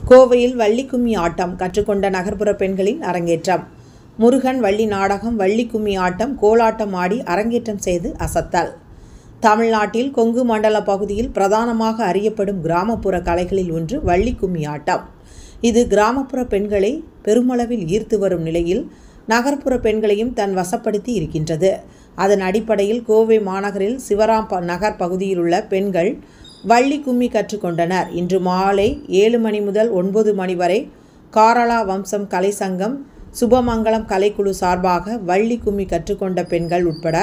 கோவையில் வள்ளி கும்மி ஆட்டம் கற்றுக்கொண்ட நகர்ப்புற பெண்களின் அரங்கேற்றம். முருகன் வள்ளி நாடகம், வள்ளி கும்மி ஆட்டம், கோலாட்டம் ஆடி அரங்கேற்றம் செய்து அசத்தல். தமிழ்நாட்டில் கொங்கு மண்டல பகுதியில் பிரதானமாக அறியப்படும் கிராமப்புற கலைகளில் ஒன்று வள்ளி கும்மி ஆட்டம். இது கிராமப்புற பெண்களை பெருமளவில் ஈர்த்து வரும் நிலையில் நகர்ப்புற பெண்களையும் தன் வசப்படுத்தி இருக்கின்றது. அதன் அடிப்படையில் கோவை மாநகரில் சிவராம் நகர் பகுதியில் உள்ள பெண்கள் வள்ளி கும்மி கற்றுக்கொண்டனர். இன்று மாலை 7 மணி முதல் 9 மணி வரை காரளா வம்சம் கலை சங்கம், சுபமங்கலம் கலைக்குழு சார்பாக வள்ளி கும்மி கற்றுக்கொண்ட பெண்கள் உட்பட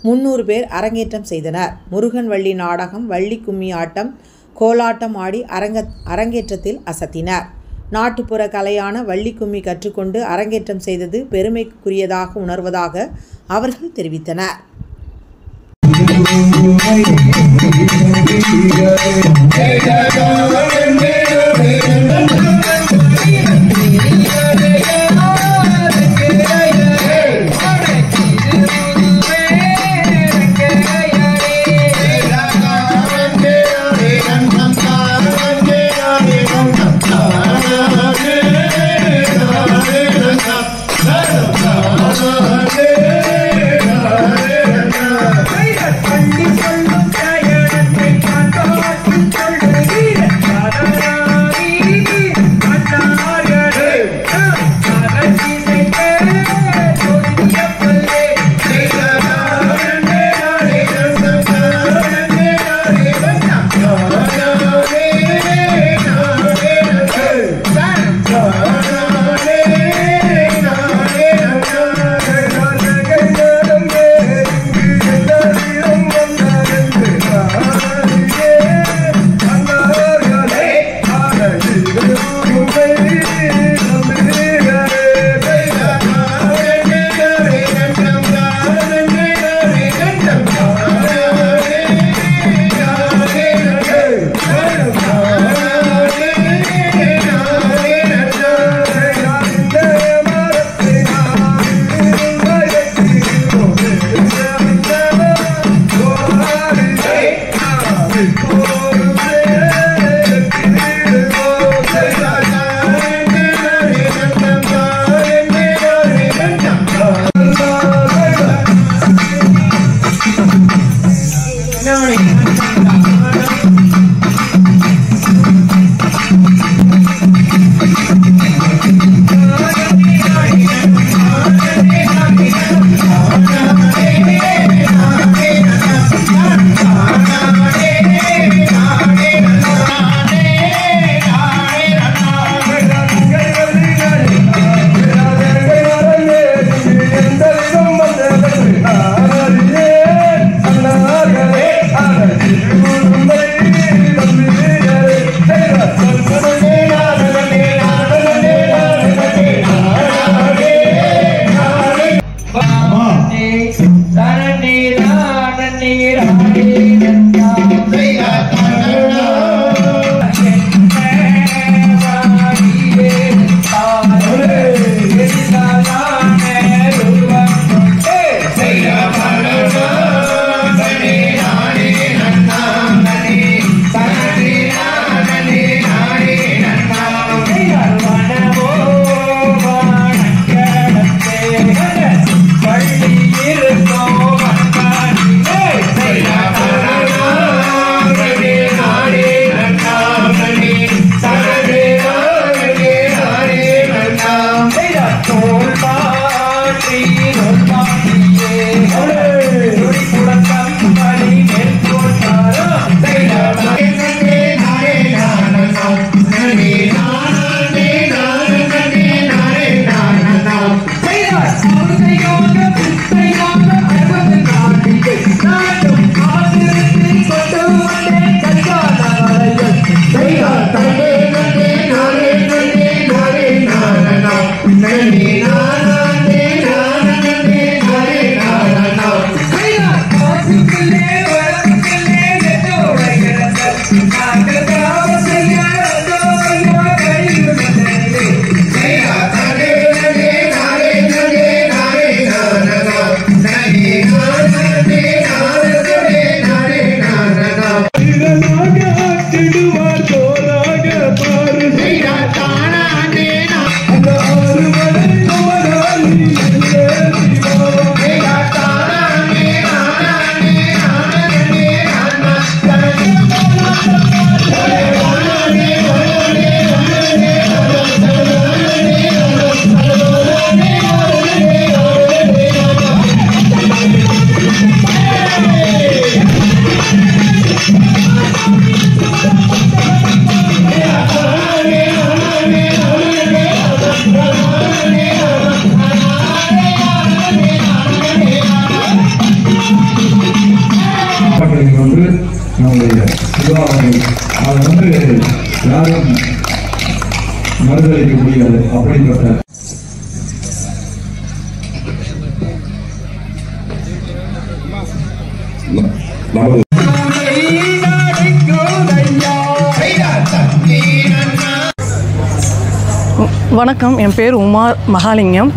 300 பேர் அரங்கேற்றம் செய்தனர். முருகன் வள்ளி நாடகம், வள்ளி கும்மி ஆட்டம், கோலாட்டம் ஆடி அரங்கேற்றத்தில் அசத்தினர். நாட்டுப்புற கலையான வள்ளி கும்மி கற்றுக்கொண்டு அரங்கேற்றம் செய்தது பெருமைக்குரியதாக உணர்வதாக அவர்கள் தெரிவித்தனர். யாரும் மறுதளிக்க முடியாது. அப்படிப்பட்ட வணக்கம், என் பேர் உமா மகாலிங்கம்.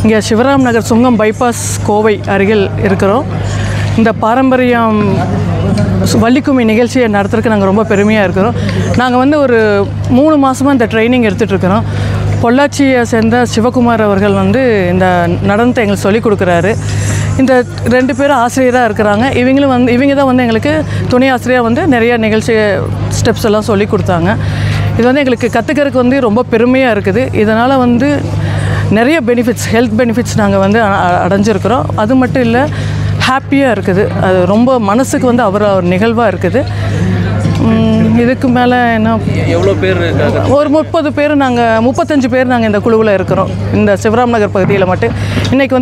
இங்கே சிவராம் நகர் சுங்கம் பைபாஸ் கோவை அருகில் இருக்கிறோம். இந்த பாரம்பரியம் வள்ளிக்கும்மி நிகழ்ச்சியை நடத்துறதுக்கு நாங்கள் ரொம்ப பெருமையாக இருக்கிறோம். நாங்கள் ஒரு 3 மாதமாக இந்த ட்ரைனிங் எடுத்துகிட்ருக்கிறோம். பொள்ளாச்சியை சேர்ந்த சிவகுமார் அவர்கள் இந்த நடனத்தை எங்களுக்கு சொல்லிக் கொடுக்குறாரு. இந்த 2 பேரும் ஆசிரியராக இருக்கிறாங்க. இவங்க தான் எங்களுக்கு துணை ஆசிரியராக நிறைய நிகழ்ச்சி ஸ்டெப்ஸ் எல்லாம் சொல்லி கொடுத்தாங்க. இது எங்களுக்கு கற்றுக்கிறதுக்கு ரொம்ப பெருமையாக இருக்குது. இதனால் நிறைய பெனிஃபிட்ஸ், ஹெல்த் பெனிஃபிட்ஸ் நாங்கள் அடைஞ்சிருக்கிறோம். அது மட்டும் இல்லை, ஹாப்பியாக இருக்குது. அது ரொம்ப மனசுக்கு ஒரு நிகழ்வாக இருக்குது. இதுக்கு மேலே என்ன, எவ்வளோ பேர்? ஒரு 35 பேர் நாங்கள் இந்த குழுவில் இருக்கிறோம். இந்த சிவராம் நகர் பகுதியில் மட்டும் இன்றைக்கி